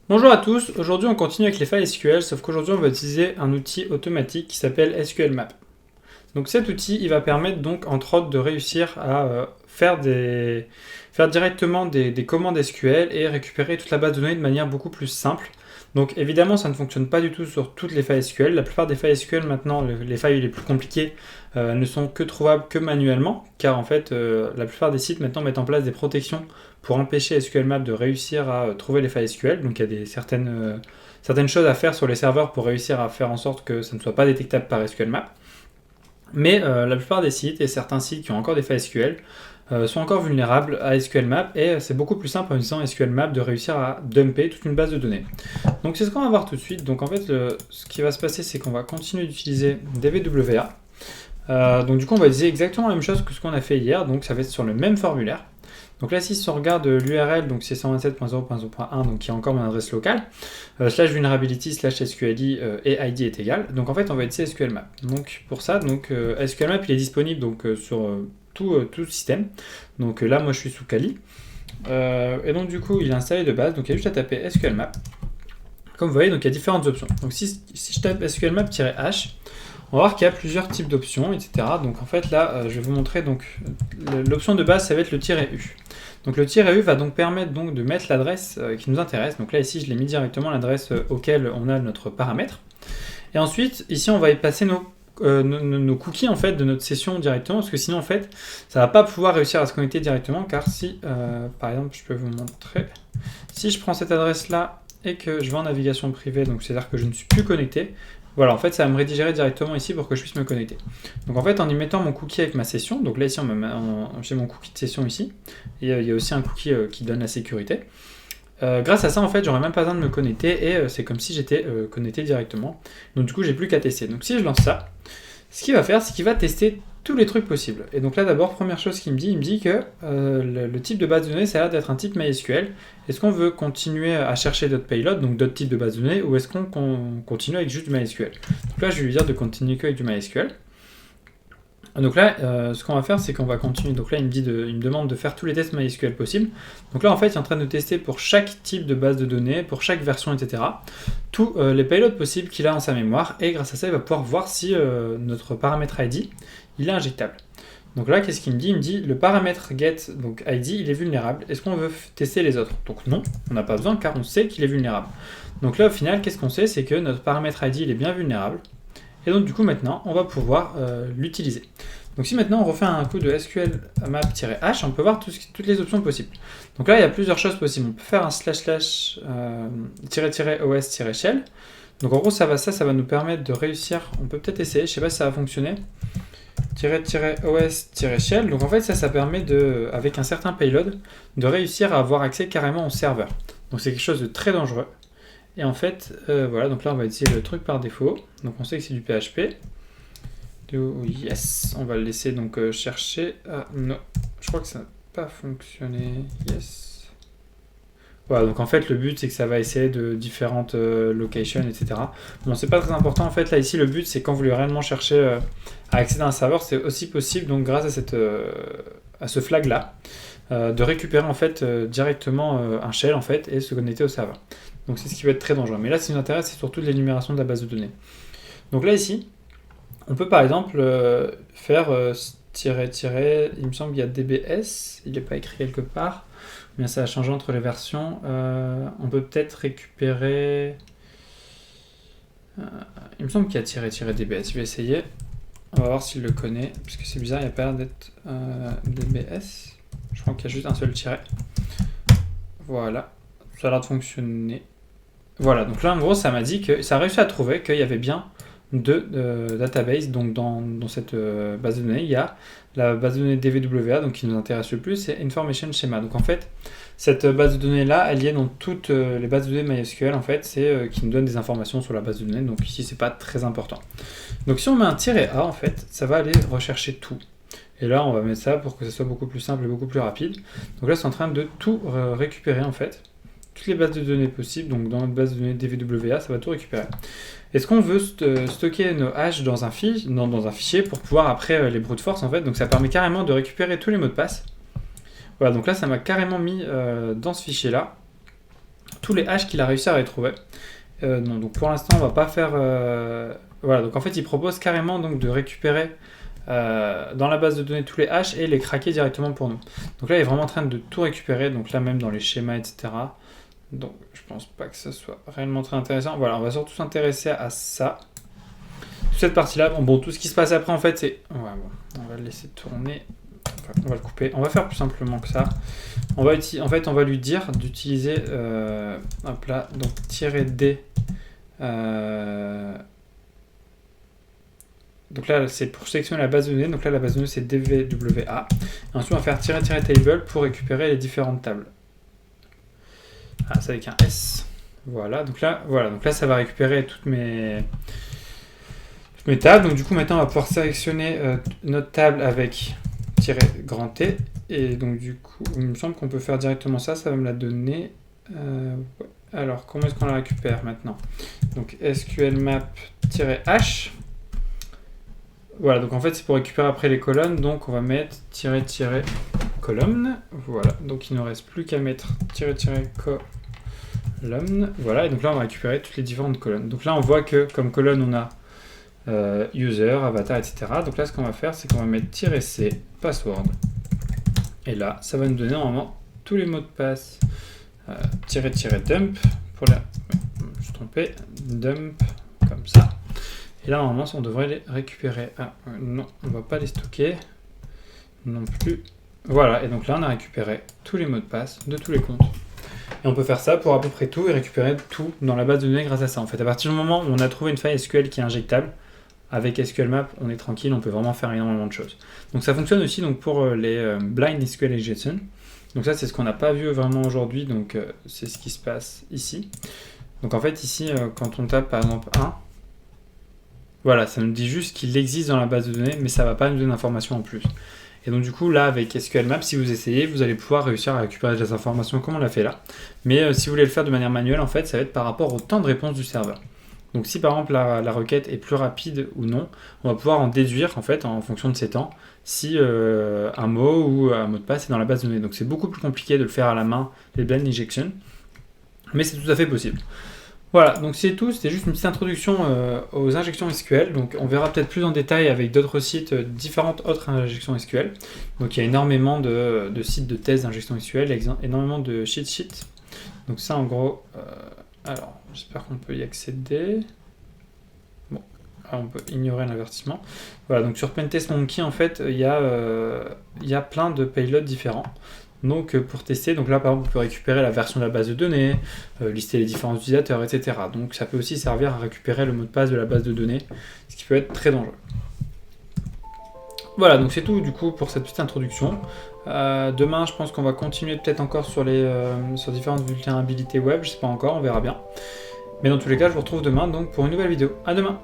Bonjour à tous, aujourd'hui on continue avec les failles SQL, sauf qu'aujourd'hui on va utiliser un outil automatique qui s'appelle SQL Map. Donc cet outil, il va permettre donc entre autres de réussir à faire directement des commandes SQL et récupérer toute la base de données de manière beaucoup plus simple. Donc évidemment ça ne fonctionne pas du tout sur toutes les failles SQL. La plupart des failles SQL maintenant, les failles les plus compliquées ne sont que trouvables que manuellement, car en fait la plupart des sites maintenant mettent en place des protections pour empêcher SQL Map de réussir à trouver les failles SQL. Donc il y a certaines choses à faire sur les serveurs pour réussir à faire en sorte que ça ne soit pas détectable par SQL Map. Mais la plupart des sites et certains sites qui ont encore des failles SQL sont encore vulnérables à SQL Map et c'est beaucoup plus simple en utilisant SQL Map de réussir à dumper toute une base de données. Donc c'est ce qu'on va voir tout de suite. Donc en fait, ce qui va se passer, c'est qu'on va continuer d'utiliser DVWA. Donc du coup, on va utiliser exactement la même chose que ce qu'on a fait hier. Donc ça va être sur le même formulaire. Donc là, si on regarde l'URL, donc c'est 127.0.0.1, donc qui est encore mon adresse locale, slash vulnerability, slash SQLI et ID est égal. Donc en fait, on va utiliser SQL Map. Donc pour ça, SQL Map, il est disponible sur tout système. Donc là, moi, je suis sous Kali. Et donc du coup, il est installé de base. Donc il y a juste à taper SQL Map. Comme vous voyez, donc il y a différentes options. Donc si je tape SQL Map-H, on va voir qu'il y a plusieurs types d'options, etc. Donc en fait là, je vais vous montrer l'option de base, ça va être le "-u". Donc le "-u" va donc permettre donc de mettre l'adresse qui nous intéresse. Donc là ici, je l'ai mis directement l'adresse auquel on a notre paramètre. Et ensuite, ici, on va y passer nos cookies en fait de notre session directement, parce que sinon en fait, ça va pas pouvoir réussir à se connecter directement, car si, par exemple, je peux vous montrer, si je prends cette adresse là et que je vais en navigation privée, donc c'est-à-dire que je ne suis plus connecté. Voilà, en fait, ça va me rediriger directement ici pour que je puisse me connecter. Donc en fait, en y mettant mon cookie avec ma session, donc là ici, j'ai mon cookie de session ici, et il y a aussi un cookie qui donne la sécurité. Grâce à ça, en fait, j'aurais même pas besoin de me connecter, et c'est comme si j'étais connecté directement. Donc du coup, j'ai plus qu'à tester. Donc si je lance ça, ce qu'il va faire, c'est qu'il va tester tous les trucs possibles. Et donc là, d'abord, première chose qu'il me dit que le type de base de données, ça a l'air d'être un type MySQL. Est-ce qu'on veut continuer à chercher d'autres payloads, donc d'autres types de bases de données, ou est-ce qu'on continue avec juste du MySQL? Donc là, je vais lui dire de continuer qu'avec du MySQL. Donc là, ce qu'on va faire, c'est qu'on va continuer. Donc là, il me demande de faire tous les tests MySQL possibles. Donc là, en fait, il est en train de tester pour chaque type de base de données, pour chaque version, etc., tous les payloads possibles qu'il a en sa mémoire. Et grâce à ça, il va pouvoir voir si notre paramètre ID, il est injectable. Donc là, qu'est-ce qu'il me dit? Il me dit le paramètre get, donc ID, il est vulnérable. Est-ce qu'on veut tester les autres? Donc non, on n'a pas besoin car on sait qu'il est vulnérable. Donc là, au final, qu'est-ce qu'on sait? C'est que notre paramètre ID, il est bien vulnérable. Et donc du coup, maintenant, on va pouvoir l'utiliser. Donc si maintenant on refait un coup de SQL map-h, on peut voir toutes les options possibles. Donc là, il y a plusieurs choses possibles. On peut faire un //os-shell. Donc en gros, ça va nous permettre de réussir. On peut peut-être essayer, je ne sais pas si ça va fonctionner. -os-shell. Donc en fait, ça permet avec un certain payload, de réussir à avoir accès carrément au serveur. Donc c'est quelque chose de très dangereux. Et en fait, voilà, donc là on va utiliser le truc par défaut. Donc on sait que c'est du PHP. Yes, on va le laisser donc chercher. Ah non, je crois que ça n'a pas fonctionné. Yes. Voilà, donc en fait le but c'est que ça va essayer de différentes locations, etc. Bon, c'est pas très important en fait. Là ici, le but c'est quand vous voulez réellement chercher à accéder à un serveur, c'est aussi possible, donc grâce à ce flag là, de récupérer en fait directement un shell en fait et se connecter au serveur. Donc c'est ce qui va être très dangereux. Mais là, ce qui nous intéresse, c'est surtout l'énumération de la base de données. Donc là ici, on peut par exemple faire il me semble qu'il y a DBS, il n'est pas écrit quelque part, mais ça a changé entre les versions. On peut peut-être récupérer. Il me semble qu'il y a DBS, je vais essayer. On va voir s'il le connaît, parce que c'est bizarre, il n'y a pas l'air d'être DBS. Je crois qu'il y a juste un seul tiret. Voilà, ça a l'air de fonctionner. Voilà, donc là en gros ça m'a dit que ça a réussi à trouver qu'il y avait bien deux databases. Donc dans cette base de données, il y a la base de données DVWA, donc qui nous intéresse le plus, c'est Information Schema. Donc en fait, cette base de données là, elle y est dans toutes les bases de données MySQL en fait, c'est qui nous donne des informations sur la base de données. Donc ici c'est pas très important. Donc si on met un "-a en fait, ça va aller rechercher tout. Et là on va mettre ça pour que ça soit beaucoup plus simple et beaucoup plus rapide. Donc là c'est en train de tout récupérer en fait. Toutes les bases de données possibles, donc dans notre base de données DVWA, ça va tout récupérer. Est-ce qu'on veut stocker nos hashes dans un fichier pour pouvoir après les brute force en fait? Donc ça permet carrément de récupérer tous les mots de passe. Voilà, donc là ça m'a carrément mis dans ce fichier là. tous les hashes qu'il a réussi à retrouver. Non, donc pour l'instant, on va pas faire... Voilà, donc en fait, il propose carrément donc, de récupérer dans la base de données tous les hashes et les craquer directement pour nous. Donc là, il est vraiment en train de tout récupérer, donc là même dans les schémas, etc. Donc je pense pas que ça soit réellement très intéressant. Voilà, on va surtout s'intéresser à ça. Cette partie-là, bon, tout ce qui se passe après, en fait, c'est... Ouais, bon, on va le laisser tourner. Enfin, on va le couper. On va faire plus simplement que ça. En fait, on va lui dire d'utiliser... hop là, donc -d... Donc là, c'est pour sélectionner la base de données. Donc là, la base de données, c'est dvwa. Et ensuite, on va faire -table pour récupérer les différentes tables. Ah, c'est avec un S. Voilà, donc là, ça va récupérer toutes mes tables. Donc du coup, maintenant, on va pouvoir sélectionner notre table avec -grand T. Et donc du coup, il me semble qu'on peut faire directement ça. Ça va me la donner. Ouais. Alors, comment est-ce qu'on la récupère maintenant? Donc SQL map-h. Voilà, donc en fait, c'est pour récupérer après les colonnes. Donc on va mettre colonne. Voilà, donc il ne reste plus qu'à mettre colonne. Voilà, et donc là, on va récupérer toutes les différentes colonnes. Donc là, on voit que comme colonne, on a user, avatar, etc. Donc là, ce qu'on va faire, c'est qu'on va mettre -c, password. Et là, ça va nous donner normalement tous les mots de passe. -dump pour la... Je suis trompé. Dump, comme ça. Et là, normalement, on devrait les récupérer. Ah, non, on ne va pas les stocker. Non plus. Voilà, et donc là, on a récupéré tous les mots de passe de tous les comptes. Et on peut faire ça pour à peu près tout et récupérer tout dans la base de données grâce à ça. En fait, à partir du moment où on a trouvé une faille SQL qui est injectable, avec SQL Map, on est tranquille, on peut vraiment faire énormément de choses. Donc ça fonctionne aussi donc, pour les blind SQL injection. Donc ça, c'est ce qu'on n'a pas vu vraiment aujourd'hui, donc c'est ce qui se passe ici. Donc en fait, ici, quand on tape par exemple 1, voilà, ça nous dit juste qu'il existe dans la base de données, mais ça ne va pas nous donner d'informations en plus. Et donc du coup, là, avec SQL Map, si vous essayez, vous allez pouvoir réussir à récupérer des informations comme on l'a fait là. Mais si vous voulez le faire de manière manuelle, en fait, ça va être par rapport au temps de réponse du serveur. Donc si par exemple la requête est plus rapide ou non, on va pouvoir en déduire en fait en fonction de ces temps si un mot ou un mot de passe est dans la base de données. Donc c'est beaucoup plus compliqué de le faire à la main, les blind injection, mais c'est tout à fait possible. Voilà, donc c'est tout, c'était juste une petite introduction aux injections SQL. Donc on verra peut-être plus en détail avec d'autres sites, différentes autres injections SQL. Donc il y a énormément de sites de tests d'injection SQL, énormément de cheat sheets. Donc ça en gros, alors j'espère qu'on peut y accéder. Bon, on peut ignorer l'avertissement. Voilà, donc sur Pentest Monkey en fait, il y a plein de payloads différents. Donc pour tester, donc là par exemple on peut récupérer la version de la base de données, lister les différents utilisateurs, etc. Donc ça peut aussi servir à récupérer le mot de passe de la base de données, ce qui peut être très dangereux. Voilà, donc c'est tout du coup pour cette petite introduction. Demain je pense qu'on va continuer peut-être encore sur différentes vulnérabilités web, je sais pas encore, on verra bien. Mais dans tous les cas je vous retrouve demain donc pour une nouvelle vidéo. À demain!